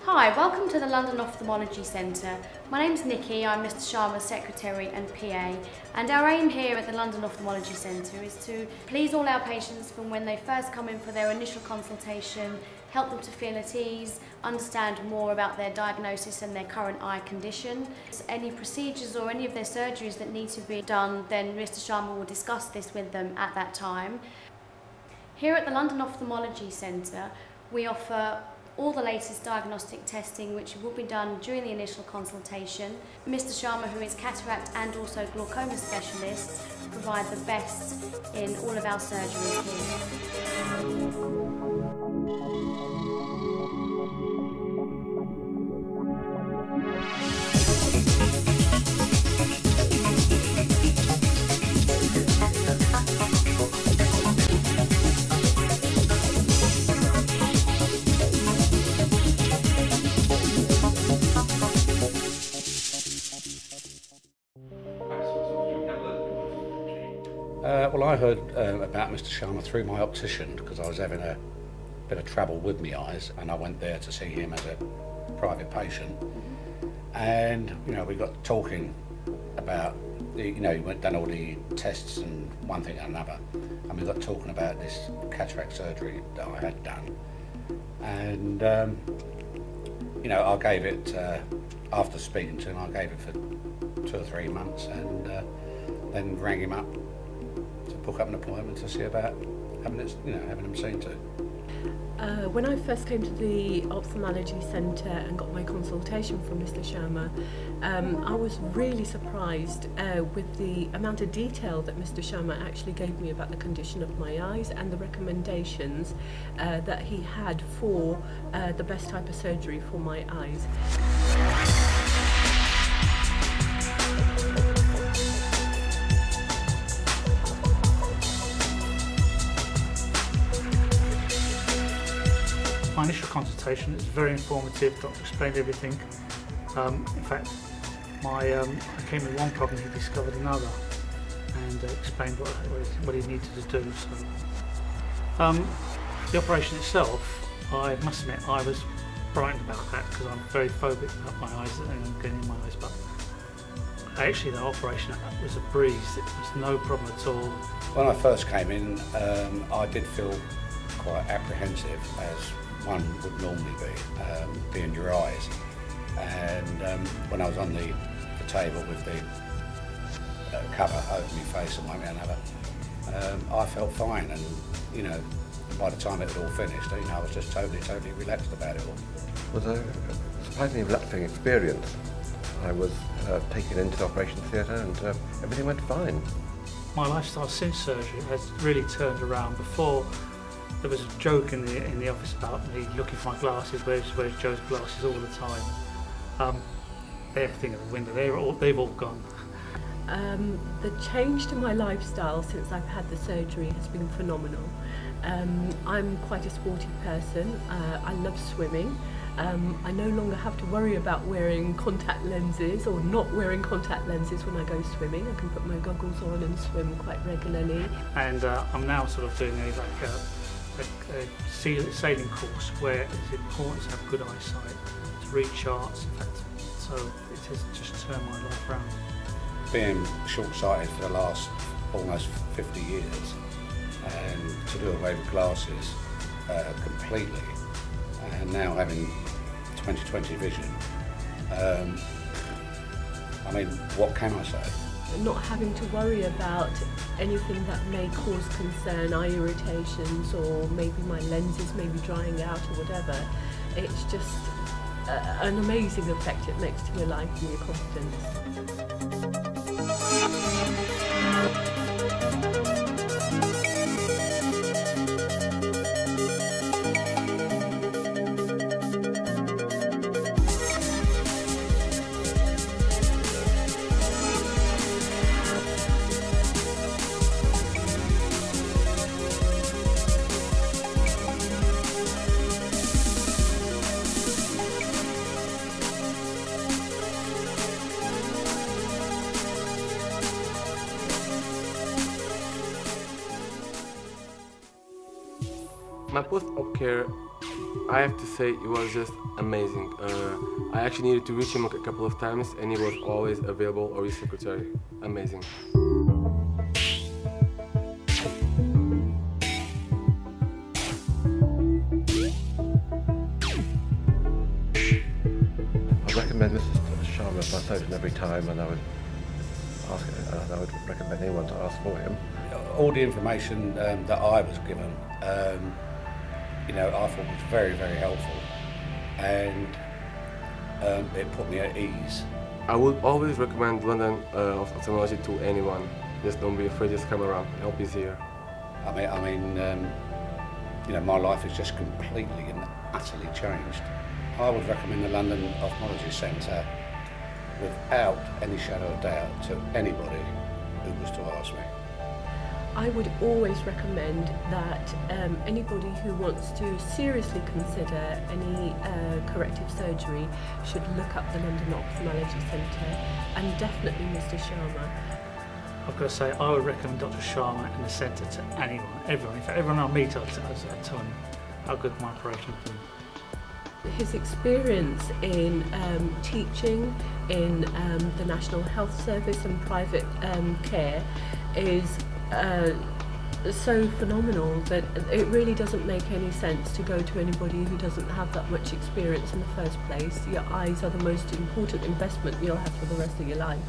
Hi, welcome to the London Ophthalmology Centre. My name's Nikki, I'm Mr Sharma's secretary and PA, and our aim here at the London Ophthalmology Centre is to please all our patients from when they first come in for their initial consultation, help them to feel at ease, understand more about their diagnosis and their current eye condition. Any procedures or any of their surgeries that need to be done, then Mr Sharma will discuss this with them at that time. Here at the London Ophthalmology Centre, we offer all the latest diagnostic testing which will be done during the initial consultation. Mr Sharma, who is cataract and also glaucoma specialist, provide the best in all of our surgeries here. Well, I heard about Mr Sharma through my optician because I was having a bit of trouble with my eyes, and I went there to see him as a private patient. And we got talking about he went done all the tests and one thing and another, and we got talking about this cataract surgery that I had done. And I gave it after speaking to him. I gave it for 2 or 3 months, and then rang him up to book up an appointment to see about having him seen to. When I first came to the Ophthalmology Centre and got my consultation from Mr Sharma, I was really surprised with the amount of detail that Mr Sharma actually gave me about the condition of my eyes and the recommendations that he had for the best type of surgery for my eyes. My initial consultation is very informative. Doctor explained everything. In fact, I came with one problem, he discovered another, and explained what he needed to do. So, the operation itself, I must admit, I was frightened about that because I'm very phobic about my eyes and getting in my eyes. But actually, the operation was a breeze. It was no problem at all. When I first came in, I did feel quite apprehensive, as one would normally be in your eyes. And when I was on the table with the cover over my face and one way or another, I felt fine. And by the time it had all finished, I was just totally relaxed about it all. It was a surprisingly relaxing experience. I was taken into the operation theatre, and everything went fine. My lifestyle since surgery has really turned around. Before, there was a joke in the office about me looking for my glasses. Where's Joe's glasses all the time? Everything at the window, they've all gone. The change to my lifestyle since I've had the surgery has been phenomenal. I'm quite a sporty person. I love swimming. I no longer have to worry about wearing contact lenses or not wearing contact lenses when I go swimming. I can put my goggles on and swim quite regularly. And I'm now sort of doing a sailing course where it's important to have good eyesight, to read charts, in fact, so it has just turned my life around. Being short-sighted for the last almost 50 years, and to do away with glasses completely, and now having 20/20 vision, what can I say? Not having to worry about anything that may cause concern, eye irritations, or maybe my lenses may be drying out or whatever. It's just an amazing effect it makes to your life and your confidence. My post-op care I have to say it was just amazing. I actually needed to reach him a couple of times and he was always available, or his secretary. Amazing. I recommend Mr. Sharma as my surgeon every time, and I would recommend anyone to ask for him. All the information that I was given, you know, I thought was very, very helpful, and it put me at ease. I would always recommend London Ophthalmology to anyone. Just don't be afraid, just come around. Help is here. I mean, you know, my life is just completely and utterly changed. I would recommend the London Ophthalmology Centre without any shadow of doubt to anybody who was to ask me. I would always recommend that anybody who wants to seriously consider any corrective surgery should look up the London Ophthalmology Centre, and definitely Mr. Sharma. I've got to say, I would recommend Dr. Sharma and the centre to anyone, everyone. In fact, everyone I meet, I'll tell them how good my operation has been. His experience in teaching in the National Health Service and private care is so phenomenal that it really doesn't make any sense to go to anybody who doesn't have that much experience in the first place. Your eyes are the most important investment you'll have for the rest of your life.